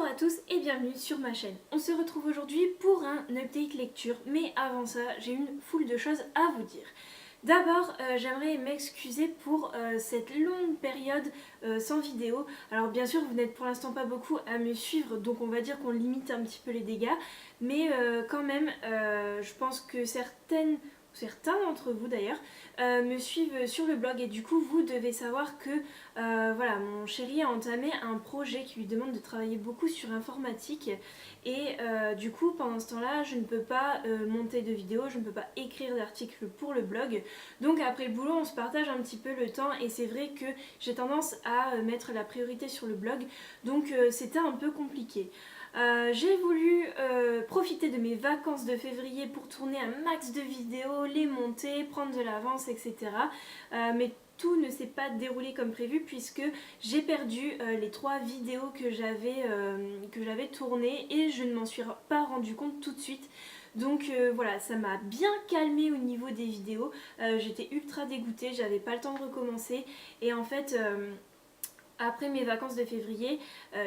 Bonjour à tous et bienvenue sur ma chaîne. On se retrouve aujourd'hui pour un update lecture, mais avant ça, j'ai une foule de choses à vous dire. D'abord, j'aimerais m'excuser pour cette longue période sans vidéo. Alors bien sûr, vous n'êtes pour l'instant pas beaucoup à me suivre, donc on va dire qu'on limite un petit peu les dégâts. Mais quand même, je pense que certains d'entre vous d'ailleurs me suivent sur le blog et du coup vous devez savoir que voilà, mon chéri a entamé un projet qui lui demande de travailler beaucoup sur informatique et du coup pendant ce temps là je ne peux pas monter de vidéos, je ne peux pas écrire d'articles pour le blog, donc après le boulot on se partage un petit peu le temps et c'est vrai que j'ai tendance à mettre la priorité sur le blog, donc c'était un peu compliqué. J'ai voulu profiter de mes vacances de février pour tourner un max de vidéos, les monter, prendre de l'avance, etc. Mais tout ne s'est pas déroulé comme prévu puisque j'ai perdu les 3 vidéos que j'avais tournées et je ne m'en suis pas rendu compte tout de suite. Donc voilà, ça m'a bien calmé au niveau des vidéos. J'étais ultra dégoûtée, j'avais pas le temps de recommencer et en fait... après mes vacances de février,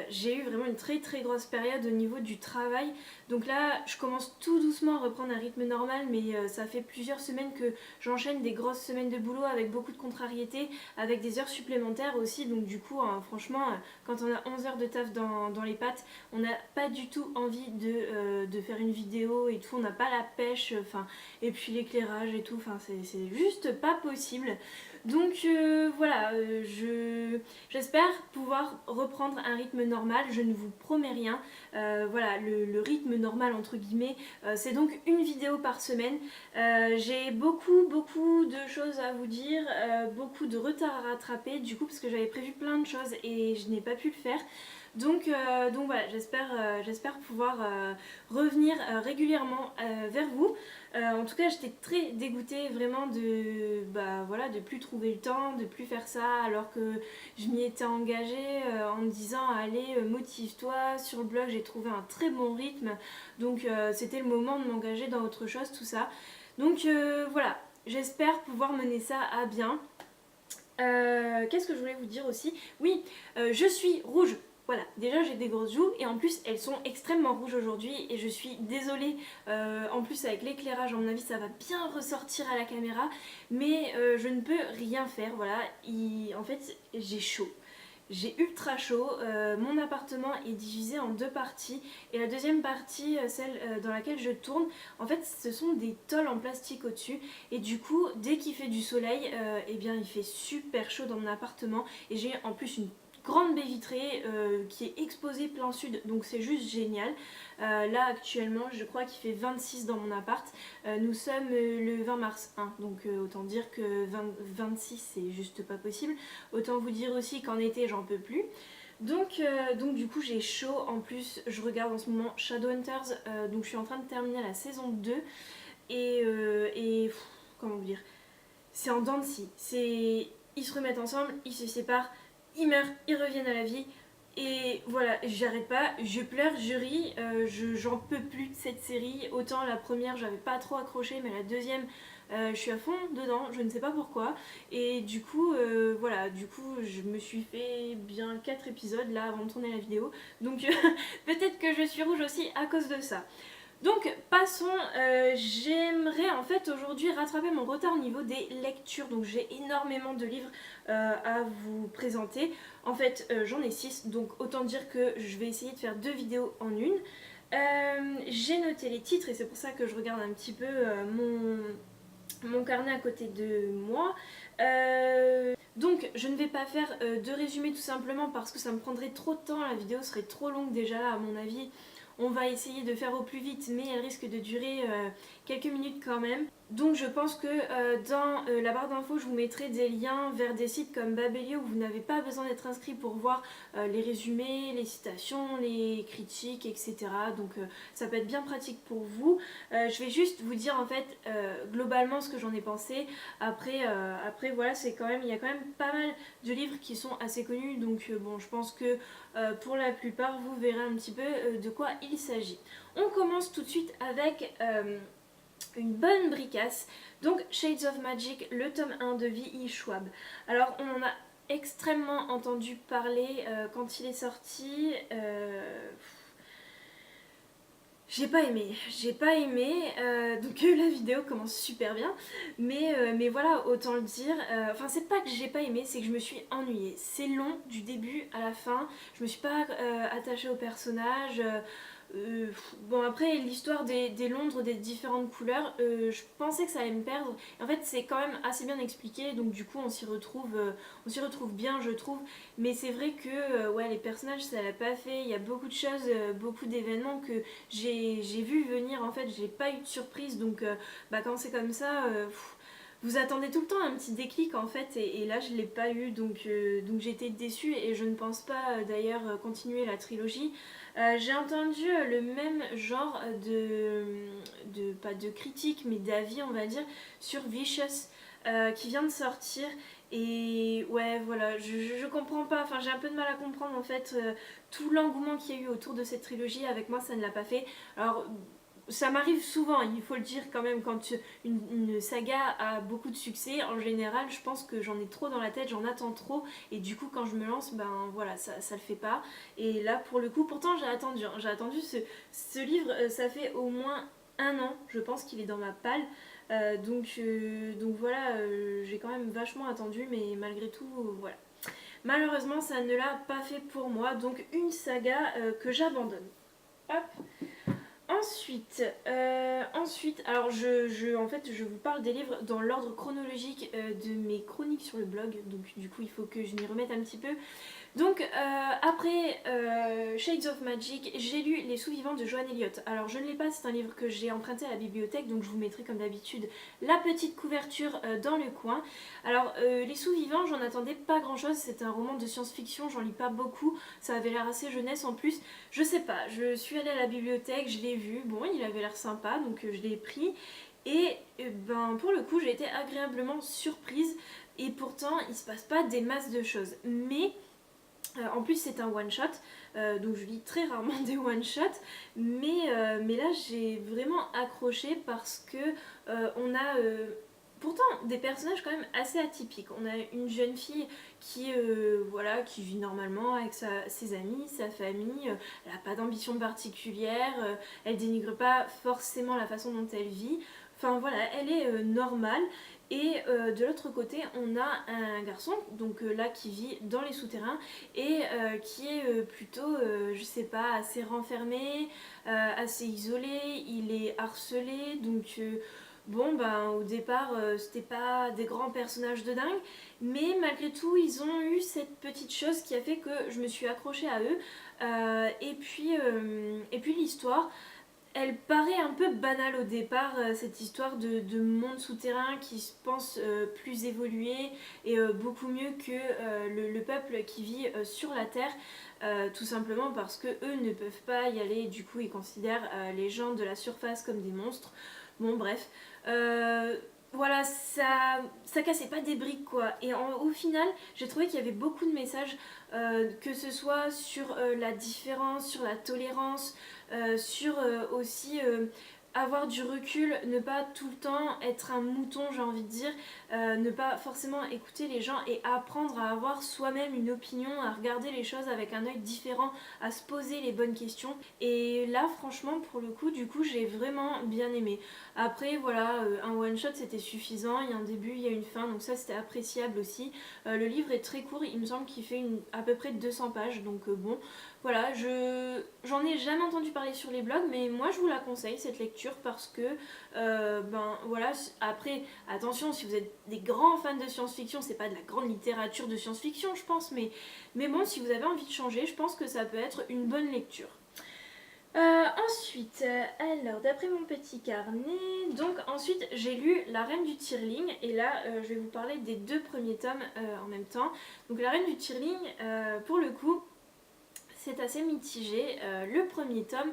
j'ai eu vraiment une très grosse période au niveau du travail. Donc là, je commence tout doucement à reprendre un rythme normal, mais ça fait plusieurs semaines que j'enchaîne des grosses semaines de boulot avec beaucoup de contrariétés, avec des heures supplémentaires aussi. Donc du coup, franchement, quand on a 11 heures de taf dans les pattes, on n'a pas du tout envie de faire une vidéo et tout. On n'a pas la pêche, et puis l'éclairage et tout, c'est juste pas possible. Donc voilà, j'espère pouvoir reprendre un rythme normal, je ne vous promets rien. Voilà, le rythme normal entre guillemets, c'est donc une vidéo par semaine. J'ai beaucoup de choses à vous dire, beaucoup de retard à rattraper du coup parce que j'avais prévu plein de choses et je n'ai pas pu le faire. Donc voilà, j'espère pouvoir revenir régulièrement vers vous. En tout cas, j'étais très dégoûtée vraiment de plus trouver le temps, de plus faire ça alors que je m'y étais engagée en me disant allez, motive-toi, sur le blog j'ai trouvé un très bon rythme, donc c'était le moment de m'engager dans autre chose, tout ça. Donc voilà, j'espère pouvoir mener ça à bien. Qu'est-ce que je voulais vous dire aussi? Oui, je suis rouge. Voilà, déjà j'ai des grosses joues et en plus elles sont extrêmement rouges aujourd'hui et je suis désolée, en plus avec l'éclairage à mon avis ça va bien ressortir à la caméra, mais je ne peux rien faire, voilà, en fait j'ai chaud. J'ai ultra chaud, mon appartement est divisé en 2 parties et la deuxième partie, celle dans laquelle je tourne, en fait ce sont des tôles en plastique au-dessus et du coup dès qu'il fait du soleil, eh bien il fait super chaud dans mon appartement et j'ai en plus une grande baie vitrée qui est exposée plein sud, donc c'est juste génial. Là actuellement je crois qu'il fait 26 dans mon appart, nous sommes le 20 mars 1, donc autant dire que 26 c'est juste pas possible. Autant vous dire aussi qu'en été j'en peux plus. Donc du coup j'ai chaud, en plus je regarde en ce moment Shadowhunters, donc je suis en train de terminer la saison 2 et comment vous dire, c'est en dents de scie, ils se remettent ensemble, ils se séparent, ils meurent, ils reviennent à la vie. Et voilà, j'arrête pas, je pleure, je ris, j'en peux plus de cette série. Autant la première j'avais pas trop accroché, mais la deuxième je suis à fond dedans, je ne sais pas pourquoi. Et du coup, voilà, je me suis fait bien 4 épisodes là avant de tourner la vidéo. Donc peut-être que je suis rouge aussi à cause de ça. Donc passons, j'aimerais en fait aujourd'hui rattraper mon retard au niveau des lectures, donc j'ai énormément de livres à vous présenter. En fait j'en ai 6, donc autant dire que je vais essayer de faire 2 vidéos en une. J'ai noté les titres et c'est pour ça que je regarde un petit peu mon carnet à côté de moi. Donc je ne vais pas faire de résumé tout simplement parce que ça me prendrait trop de temps, la vidéo serait trop longue déjà là à mon avis. On va essayer de faire au plus vite, mais elle risque de durer quelques minutes quand même. Donc je pense que dans la barre d'infos, je vous mettrai des liens vers des sites comme Babelio où vous n'avez pas besoin d'être inscrit pour voir les résumés, les citations, les critiques, etc. Donc ça peut être bien pratique pour vous. Je vais juste vous dire en fait globalement ce que j'en ai pensé. Après voilà, il y a quand même pas mal de livres qui sont assez connus, donc bon, je pense que pour la plupart vous verrez un petit peu de quoi il s'agit. On commence tout de suite avec une bonne bricasse, donc Shades of Magic, le tome 1 de V.E. Schwab. Alors on en a extrêmement entendu parler quand il est sorti. J'ai pas aimé, donc la vidéo commence super bien, mais voilà, autant le dire, enfin c'est pas que j'ai pas aimé, c'est que je me suis ennuyée. C'est long du début à la fin, je me suis pas attachée au personnage. Bon après l'histoire des Londres, des différentes couleurs, je pensais que ça allait me perdre. En fait c'est quand même assez bien expliqué, donc du coup on s'y retrouve bien je trouve. Mais c'est vrai que ouais les personnages ça l'a pas fait. Il y a beaucoup de choses, beaucoup d'événements que j'ai vu venir en fait. J'ai pas eu de surprise donc bah quand c'est comme ça. Vous attendez tout le temps un petit déclic en fait et là je l'ai pas eu donc j'ai été déçue et je ne pense pas d'ailleurs continuer la trilogie. J'ai entendu le même genre pas de critique mais d'avis on va dire sur Vicious qui vient de sortir et ouais voilà je comprends pas, enfin j'ai un peu de mal à comprendre en fait tout l'engouement qu'il y a eu autour de cette trilogie. Avec moi ça ne l'a pas fait. Alors ça m'arrive souvent, il faut le dire quand même, quand une saga a beaucoup de succès, en général, je pense que j'en ai trop dans la tête, j'en attends trop, et du coup, quand je me lance, ben voilà, ça le fait pas. Et là, pour le coup, pourtant, j'ai attendu ce livre, ça fait au moins un an, je pense qu'il est dans ma palle. Donc voilà, j'ai quand même vachement attendu, mais malgré tout, voilà. Malheureusement, ça ne l'a pas fait pour moi, donc une saga que j'abandonne. Hop. Ensuite, alors en fait, je vous parle des livres dans l'ordre chronologique de mes chroniques sur le blog, donc du coup, il faut que je m'y remette un petit peu. Donc après Shades of Magic, j'ai lu Les Sous-Vivants de Joanne Elliott. Alors je ne l'ai pas, c'est un livre que j'ai emprunté à la bibliothèque, donc je vous mettrai comme d'habitude la petite couverture dans le coin. Alors Les Sous-Vivants, j'en attendais pas grand chose, c'est un roman de science-fiction, j'en lis pas beaucoup, ça avait l'air assez jeunesse en plus. Je sais pas, je suis allée à la bibliothèque, je l'ai vu, bon il avait l'air sympa, donc je l'ai pris. Et ben pour le coup j'ai été agréablement surprise et pourtant il se passe pas des masses de choses. Mais en plus c'est un one shot, donc je lis très rarement des one shots, mais là j'ai vraiment accroché parce que on a pourtant des personnages quand même assez atypiques. On a une jeune fille qui, voilà, qui vit normalement avec ses amis, sa famille, elle n'a pas d'ambition particulière, elle dénigre pas forcément la façon dont elle vit. Enfin voilà, elle est normale. Et de l'autre côté, on a un garçon, donc là qui vit dans les souterrains et qui est plutôt, je sais pas, assez renfermé, assez isolé, il est harcelé, donc bon, ben au départ, c'était pas des grands personnages de dingue, mais malgré tout, ils ont eu cette petite chose qui a fait que je me suis accrochée à eux. Et puis l'histoire, elle paraît un peu banale au départ, cette histoire de monde souterrain qui se pense plus évolué et beaucoup mieux que le peuple qui vit sur la Terre, tout simplement parce que eux ne peuvent pas y aller, du coup ils considèrent les gens de la surface comme des monstres. Bon bref, voilà, ça cassait pas des briques quoi. Et au final, j'ai trouvé qu'il y avait beaucoup de messages, que ce soit sur la différence, sur la tolérance, sur aussi avoir du recul, ne pas tout le temps être un mouton, j'ai envie de dire, ne pas forcément écouter les gens et apprendre à avoir soi-même une opinion, à regarder les choses avec un œil différent, à se poser les bonnes questions. Et là, franchement, pour le coup, du coup, j'ai vraiment bien aimé. Après, voilà, un one-shot c'était suffisant, il y a un début, il y a une fin, donc ça c'était appréciable aussi. Le livre est très court, il me semble qu'il fait à peu près 200 pages, donc bon, voilà, j'en ai jamais entendu parler sur les blogs, mais moi je vous la conseille cette lecture parce que, ben voilà, après, attention, si vous êtes des grands fans de science-fiction, c'est pas de la grande littérature de science-fiction, je pense, mais bon, si vous avez envie de changer, je pense que ça peut être une bonne lecture. Ensuite, alors d'après mon petit carnet, donc ensuite j'ai lu La Reine du Tirling et là je vais vous parler des deux premiers tomes en même temps. Donc La Reine du Tirling, pour le coup, c'est assez mitigé. Le premier tome,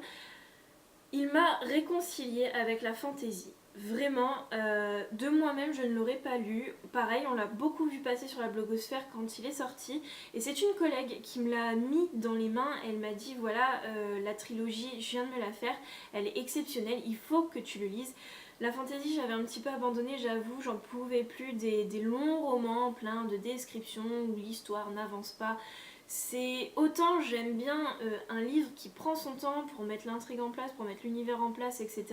il m'a réconciliée avec la fantaisie. Vraiment, de moi-même, je ne l'aurais pas lu. Pareil, on l'a beaucoup vu passer sur la blogosphère quand il est sorti. Et c'est une collègue qui me l'a mis dans les mains. Elle m'a dit, voilà, la trilogie, je viens de me la faire. Elle est exceptionnelle, il faut que tu le lises. La fantasy, j'avais un petit peu abandonné, j'avoue, j'en pouvais plus des longs romans pleins de descriptions où l'histoire n'avance pas. C'est autant j'aime bien un livre qui prend son temps pour mettre l'intrigue en place, pour mettre l'univers en place, etc.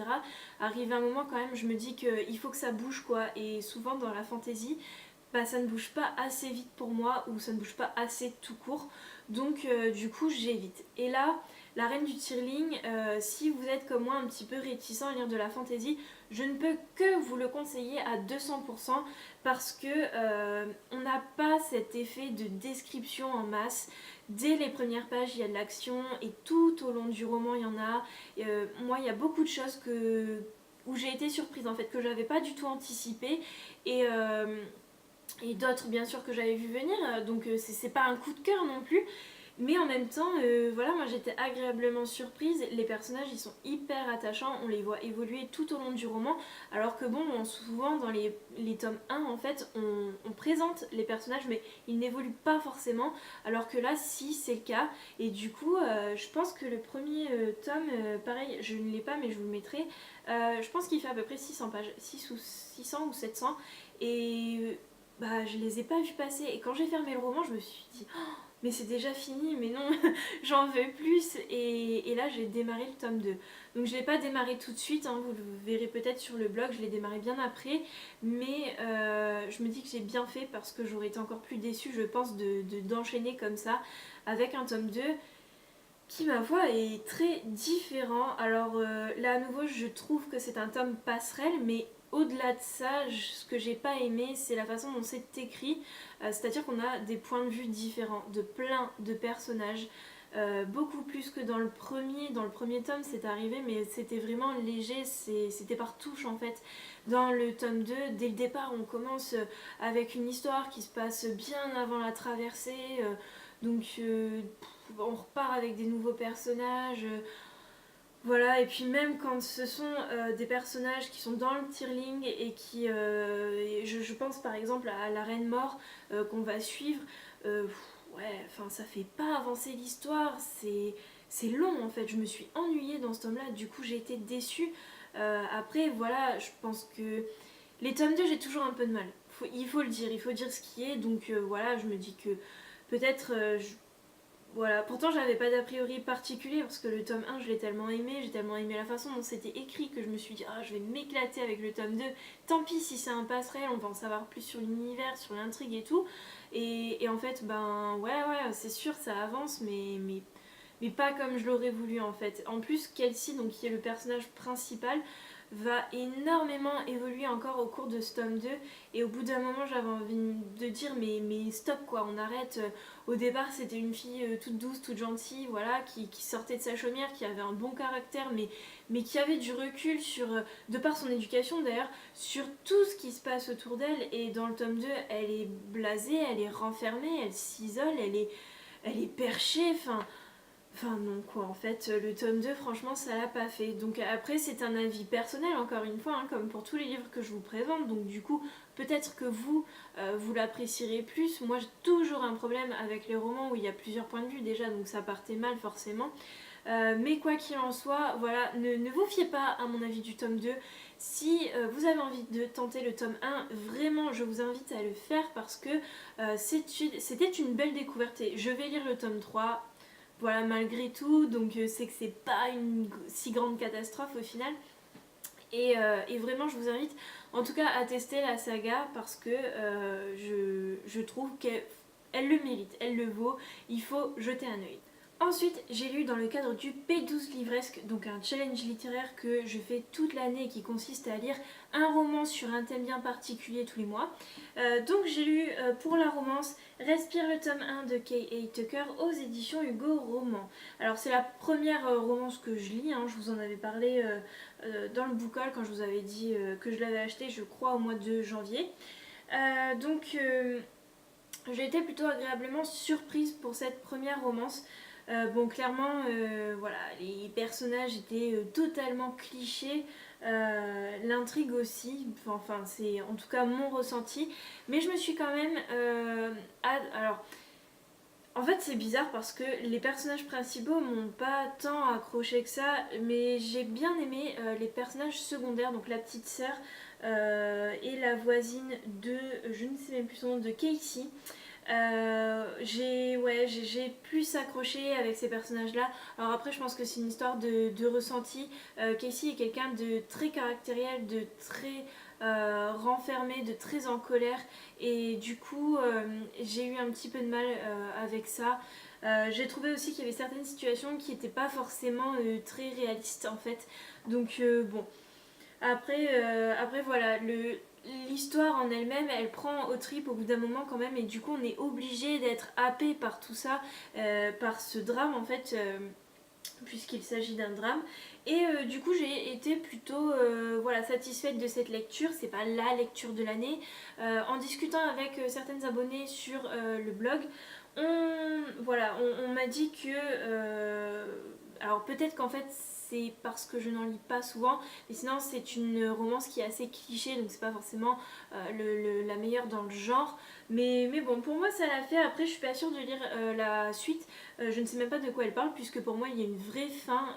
Arrive un moment quand même, je me dis qu'il faut que ça bouge quoi. Et souvent dans la fantasy, bah, ça ne bouge pas assez vite pour moi ou ça ne bouge pas assez tout court. Donc du coup j'évite. Et là, la Reine du Tirling, si vous êtes comme moi un petit peu réticent à lire de la fantasy, je ne peux que vous le conseiller à 200% parce que on n'a pas cet effet de description en masse. Dès les premières pages, il y a de l'action et tout au long du roman, il y en a. Moi, il y a beaucoup de choses où j'ai été surprise en fait, que j'avais pas du tout anticipé. Et, euh, et d'autres bien sûr que j'avais vu venir, donc c'est pas un coup de cœur non plus, mais en même temps, voilà, moi j'étais agréablement surprise. Les personnages ils sont hyper attachants, on les voit évoluer tout au long du roman, alors que bon, souvent dans les tomes 1 en fait, on présente les personnages, mais ils n'évoluent pas forcément, alors que là, si c'est le cas, et du coup, je pense que le premier tome, pareil, je ne l'ai pas, mais je vous le mettrai, je pense qu'il fait à peu près 600 pages, 600 ou 700, et bah, je les ai pas vus passer, et quand j'ai fermé le roman, je me suis dit mais c'est déjà fini, mais non, j'en veux plus. Et là, j'ai démarré le tome 2. Donc je ne l'ai pas démarré tout de suite, hein, vous le verrez peut-être sur le blog, je l'ai démarré bien après. Mais je me dis que j'ai bien fait parce que j'aurais été encore plus déçue, je pense, d'enchaîner comme ça avec un tome 2 qui, ma foi, est très différent. Alors là, à nouveau, je trouve que c'est un tome passerelle, mais au-delà de ça, ce que j'ai pas aimé, c'est la façon dont c'est écrit. C'est-à-dire qu'on a des points de vue différents de plein de personnages. Beaucoup plus que dans le premier. Dans le premier tome, c'est arrivé, mais c'était vraiment léger, c'était par touche en fait. Dans le tome 2, dès le départ, on commence avec une histoire qui se passe bien avant la traversée. Donc, on repart avec des nouveaux personnages. Voilà, et puis même quand ce sont des personnages qui sont dans le Tirling et qui. Je pense par exemple à la Reine Mort qu'on va suivre. Ouais, enfin, ça fait pas avancer l'histoire, c'est long en fait. Je me suis ennuyée dans ce tome-là, du coup j'ai été déçue. Après, voilà, je pense que les tomes 2, j'ai toujours un peu de mal. Il faut le dire, il faut dire ce qui est. Donc voilà, je me dis que peut-être voilà, pourtant j'avais pas d'a priori particulier parce que le tome 1 je l'ai tellement aimé, j'ai tellement aimé la façon dont c'était écrit que je me suis dit ah je vais m'éclater avec le tome 2. Tant pis si c'est un passerelle, on va en savoir plus sur l'univers, sur l'intrigue et tout. Et en fait ben ouais c'est sûr ça avance mais pas comme je l'aurais voulu en fait. En plus Kelsey donc qui est le personnage principal va énormément évoluer encore au cours de ce tome 2 et au bout d'un moment j'avais envie de dire mais stop quoi, on arrête. Au départ c'était une fille toute douce, toute gentille, voilà, qui sortait de sa chaumière, qui avait un bon caractère mais qui avait du recul sur, de par son éducation d'ailleurs, sur tout ce qui se passe autour d'elle et dans le tome 2 elle est blasée, elle est renfermée, elle s'isole, elle est perchée, Enfin non quoi, en fait, le tome 2 franchement ça l'a pas fait. Donc après c'est un avis personnel encore une fois, hein, comme pour tous les livres que je vous présente. Donc du coup peut-être que vous l'apprécierez plus. Moi j'ai toujours un problème avec les romans où il y a plusieurs points de vue déjà, donc ça partait mal forcément. Mais quoi qu'il en soit, voilà, ne vous fiez pas à mon avis du tome 2. Si vous avez envie de tenter le tome 1, vraiment je vous invite à le faire parce que c'était une belle découverte. Et je vais lire le tome 3 voilà, malgré tout, donc c'est que c'est pas une si grande catastrophe au final. Et vraiment, je vous invite en tout cas à tester la saga parce que je trouve qu'elle le mérite, elle le vaut, il faut jeter un œil. Ensuite, j'ai lu dans le cadre du P12 Livresque, donc un challenge littéraire que je fais toute l'année et qui consiste à lire un roman sur un thème bien particulier tous les mois. Donc j'ai lu pour la romance Respire le tome 1 de K.A. Tucker aux éditions Hugo Roman. Alors c'est la première romance que je lis, hein, je vous en avais parlé dans le book haul quand je vous avais dit que je l'avais acheté je crois au mois de janvier. Donc j'ai été plutôt agréablement surprise pour cette première romance. Bon, clairement, voilà, les personnages étaient totalement clichés, l'intrigue aussi, enfin, c'est en tout cas mon ressenti, mais je me suis quand même. Alors, En fait, c'est bizarre parce que les personnages principaux m'ont pas tant accroché que ça, mais j'ai bien aimé les personnages secondaires, donc la petite sœur et la voisine de, je ne sais même plus son nom, de Casey. J'ai plus accroché avec ces personnages-là. Alors après, je pense que c'est une histoire de ressenti. Casey est quelqu'un de très caractériel, de très renfermé, de très en colère. Et du coup, j'ai eu un petit peu de mal avec ça. J'ai trouvé aussi qu'il y avait certaines situations qui n'étaient pas forcément très réalistes en fait. Donc bon, après voilà, l'histoire en elle-même, elle prend au trip au bout d'un moment quand même, et du coup on est obligé d'être happé par tout ça, par ce drame en fait, puisqu'il s'agit d'un drame. Et du coup j'ai été plutôt voilà, satisfaite de cette lecture. C'est pas la lecture de l'année. En discutant avec certaines abonnées sur le blog, on m'a dit que alors peut-être qu'en fait c'est parce que je n'en lis pas souvent, mais sinon c'est une romance qui est assez cliché, donc c'est pas forcément la meilleure dans le genre. Mais bon, pour moi ça l'a fait. Après je suis pas sûre de lire la suite. Je ne sais même pas de quoi elle parle, puisque pour moi il y a une vraie fin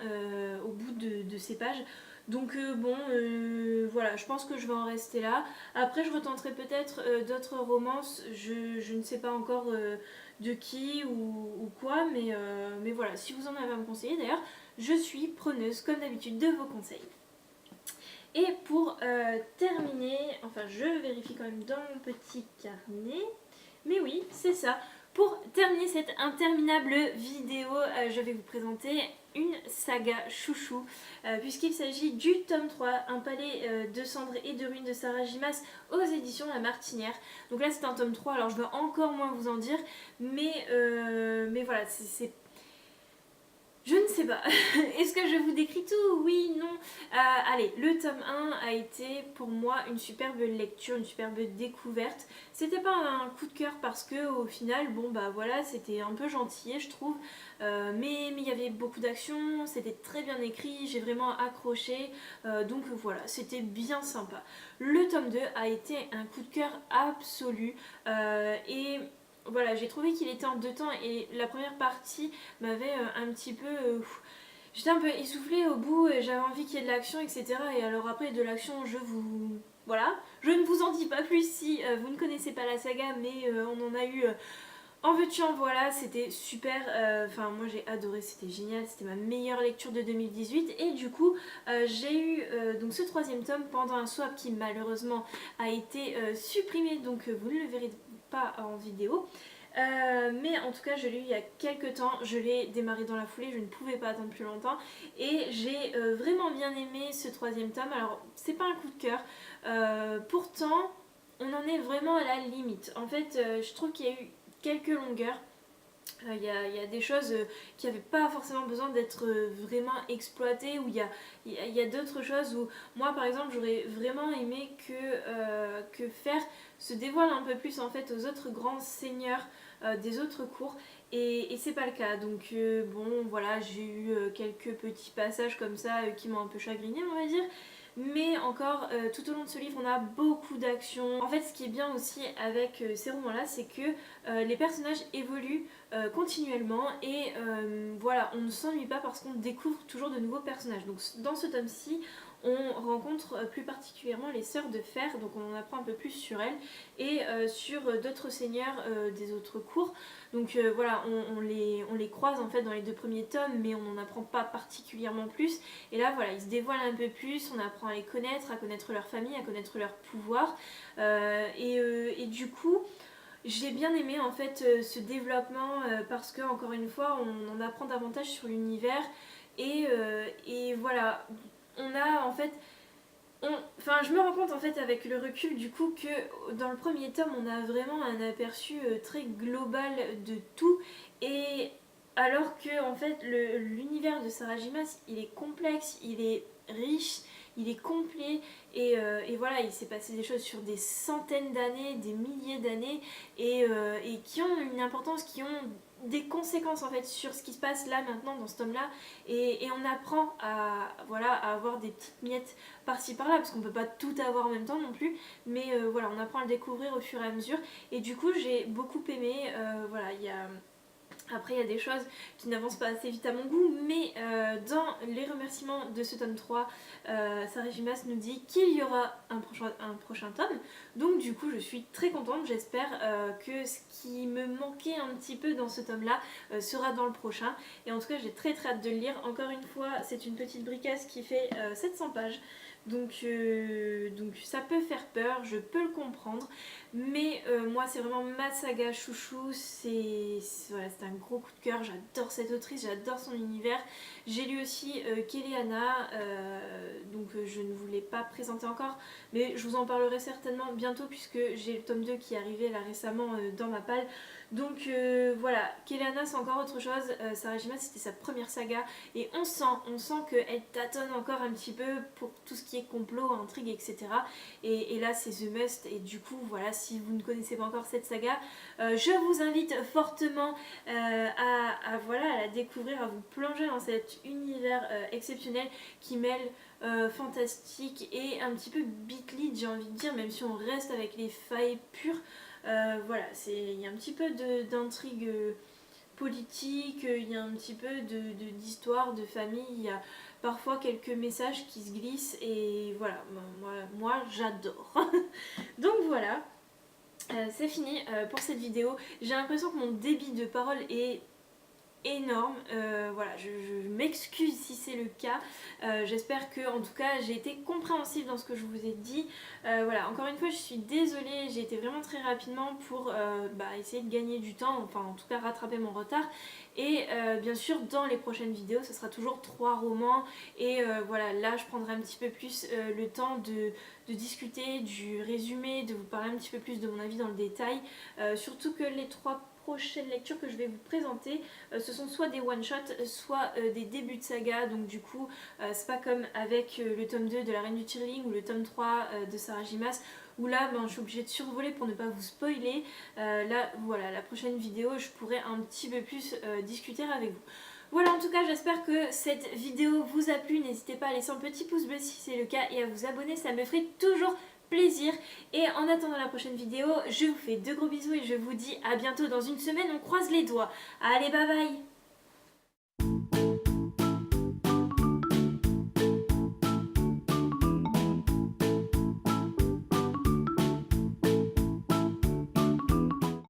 au bout de ces pages. Donc voilà, je pense que je vais en rester là. Après je retenterai peut-être d'autres romances, je ne sais pas encore de qui ou quoi, mais voilà, si vous en avez à me conseiller d'ailleurs, je suis preneuse comme d'habitude de vos conseils. Et pour terminer, enfin je vérifie quand même dans mon petit carnet, mais oui, c'est ça. Pour terminer cette interminable vidéo, je vais vous présenter une saga chouchou, puisqu'il s'agit du tome 3, Un palais de cendres et de ruines de Sarah Gimas aux éditions La Martinière. Donc là c'est un tome 3, alors je vais encore moins vous en dire, mais voilà, c'est je ne sais pas. Est-ce que je vous décris tout? Oui, non. Allez, le tome 1 a été pour moi une superbe lecture, une superbe découverte. C'était pas un coup de cœur parce que au final, bon bah voilà, c'était un peu gentil, je trouve. Mais il y avait beaucoup d'action, c'était très bien écrit, j'ai vraiment accroché. Donc voilà, c'était bien sympa. Le tome 2 a été un coup de cœur absolu. Et voilà, j'ai trouvé qu'il était en deux temps, et la première partie m'avait un petit peu... j'étais un peu essoufflée au bout, et j'avais envie qu'il y ait de l'action, etc. Et alors après de l'action, voilà, je ne vous en dis pas plus si vous ne connaissez pas la saga, mais on en a eu en veux-tu en voilà, c'était super. Enfin moi j'ai adoré, c'était génial, c'était ma meilleure lecture de 2018. Et du coup j'ai eu donc ce troisième tome pendant un swap qui malheureusement a été supprimé, donc vous ne le verrez pas en vidéo. Mais en tout cas je l'ai eu il y a quelques temps, je l'ai démarré dans la foulée, je ne pouvais pas attendre plus longtemps, et j'ai vraiment bien aimé ce troisième tome. Alors c'est pas un coup de cœur, pourtant on en est vraiment à la limite. En fait je trouve qu'il y a eu quelques longueurs. Il y a des choses qui n'avaient pas forcément besoin d'être vraiment exploitées, ou il y a d'autres choses où moi par exemple j'aurais vraiment aimé que Fer se dévoile un peu plus en fait aux autres grands seigneurs des autres cours, et c'est pas le cas. Donc bon voilà, j'ai eu quelques petits passages comme ça qui m'ont un peu chagriné, on va dire. Mais encore, tout au long de ce livre, on a beaucoup d'actions. En fait, ce qui est bien aussi avec ces romans-là, c'est que les personnages évoluent continuellement, et voilà, on ne s'ennuie pas parce qu'on découvre toujours de nouveaux personnages. Donc dans ce tome-ci, on rencontre plus particulièrement les sœurs de Fer, donc on en apprend un peu plus sur elles et sur d'autres seigneurs des autres cours. Donc voilà, on les croise en fait dans les deux premiers tomes, mais on n'en apprend pas particulièrement plus. Et là voilà, ils se dévoilent un peu plus, on apprend à les connaître, à connaître leur famille, à connaître leur pouvoir. Et du coup, j'ai bien aimé en fait ce développement parce que encore une fois on en apprend davantage sur l'univers, et voilà, on a en fait enfin je me rends compte en fait avec le recul du coup que dans le premier tome on a vraiment un aperçu très global de tout, et alors que en fait l'univers de Sarah Gimas il est complexe, il est riche, il est complet, et voilà, il s'est passé des choses sur des centaines d'années, des milliers d'années, et qui ont une importance, qui ont des conséquences en fait sur ce qui se passe là maintenant dans ce tome là, et on apprend à, voilà, à avoir des petites miettes par-ci par-là, parce qu'on peut pas tout avoir en même temps non plus, mais voilà, on apprend à le découvrir au fur et à mesure, et du coup j'ai beaucoup aimé. Voilà, il y a Après, il y a des choses qui n'avancent pas assez vite à mon goût, mais dans les remerciements de ce tome 3, Sarah J. Maas nous dit qu'il y aura un prochain tome. Donc du coup, je suis très contente. J'espère que ce qui me manquait un petit peu dans ce tome-là sera dans le prochain. Et en tout cas, j'ai très très hâte de le lire. Encore une fois, c'est une petite bricasse qui fait 700 pages. Donc ça peut faire peur, je peux le comprendre, mais moi c'est vraiment ma saga chouchou, voilà, c'est un gros coup de cœur, j'adore cette autrice, j'adore son univers. J'ai lu aussi Kéléana, donc je ne vous l'ai pas présenté encore, mais je vous en parlerai certainement bientôt puisque j'ai le tome 2 qui est arrivé là récemment dans ma palle. Donc voilà, Kéléana c'est encore autre chose, Sarah J. Maas c'était sa première saga et on sent qu'elle tâtonne encore un petit peu pour tout ce qui est complot, intrigue, etc. Et là c'est The Must et du coup voilà, si vous ne connaissez pas encore cette saga, je vous invite fortement voilà, à la découvrir, à vous plonger dans cet univers exceptionnel qui mêle fantastique et un petit peu Beat-Lit, j'ai envie de dire, même si on reste avec les failles pures. Voilà, il y a un petit peu d'intrigue politique, il y a un petit peu d'histoire, de famille, il y a parfois quelques messages qui se glissent et voilà, moi j'adore. Donc voilà, c'est fini pour cette vidéo. J'ai l'impression que mon débit de parole est énorme, voilà, je m'excuse si c'est le cas. J'espère que en tout cas j'ai été compréhensive dans ce que je vous ai dit. Voilà, encore une fois je suis désolée, j'ai été vraiment très rapidement pour essayer de gagner du temps, enfin en tout cas rattraper mon retard. Et bien sûr dans les prochaines vidéos ce sera toujours 3 romans et voilà, là je prendrai un petit peu plus le temps de discuter du résumé, de vous parler un petit peu plus de mon avis dans le détail, surtout que les 3 prochaines lectures que je vais vous présenter, ce sont soit des one-shots, soit des débuts de saga, donc du coup c'est pas comme avec le tome 2 de La Reine du Tirling ou le tome 3 de Sarah J. Maas, où là je suis obligée de survoler pour ne pas vous spoiler. Là voilà, la prochaine vidéo je pourrai un petit peu plus discuter avec vous. Voilà, en tout cas j'espère que cette vidéo vous a plu, n'hésitez pas à laisser un petit pouce bleu si c'est le cas et à vous abonner, ça me ferait toujours plaisir. Et en attendant la prochaine vidéo, je vous fais de gros bisous et je vous dis à bientôt dans une semaine, on croise les doigts. Allez, bye bye.